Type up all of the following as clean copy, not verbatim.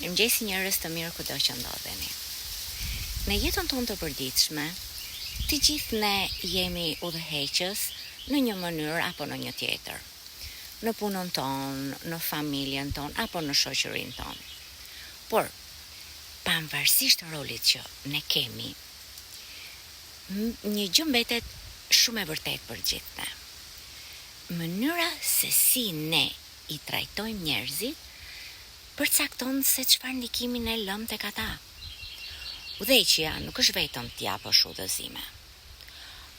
Mirëmëngjes njerëz të mirë kudo që ndodheni. Në jetën tonë të përditshme, të gjithë ne jemi udhëheqës në një mënyrë apo në një tjetër. Në punën tonë, në familjen tonë apo në shoqërinë tonë. Por, pavarësisht rolit që ne kemi, një gjë mbetet shumë e vërtetë për gjithë ne. Mënyra se si ne i trajtojmë njerëzit përcakton se çfarë ndikimi ne lëm tek ata. Udhëheqja nuk është vetëm të japësh udhëzime,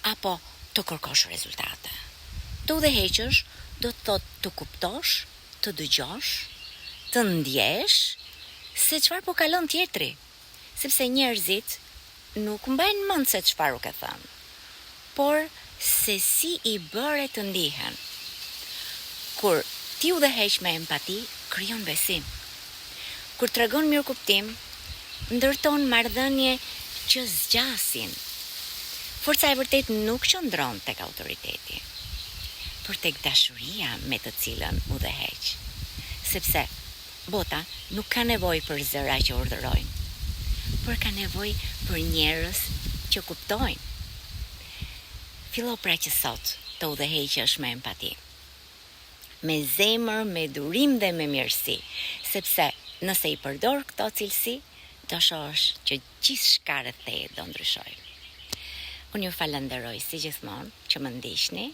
apo të kërkosh rezultate. Të udhëheqësh do të thotë të kuptosh, të dëgjosh, të ndjesh se çfarë po kalon tjetri, sepse njerëzit nuk mbajnë mend se çfarë u ke thënë, por se si i bëre të ndihen. Kur ti udhëheq me empati, krijon besim. Kur tregon mirëkuptim, ndërton marrëdhënie që zgjasin. Forca e vërtet nuk qëndron tek autoriteti, por tek dashuria me të cilën udhëheq. Sepse bota nuk ka nevojë për zëra që urdhërojnë, por ka nevojë për njerëz që kuptojnë. Fillo pra që sot të udhëheqësh me empati, me zemër, me durim dhe me mirësi, sepse nëse i përdor këto cilësi, do shohësh që gjithçka rreth teje do ndryshojë. Unë ju falenderoj si gjithmonë që më ndiqni.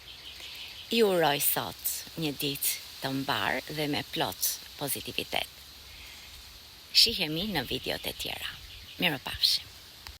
Ju uroj sot një ditë të mbar dhe me plot pozitivitet. Shihemi në videot e tjera. Mirupafshim.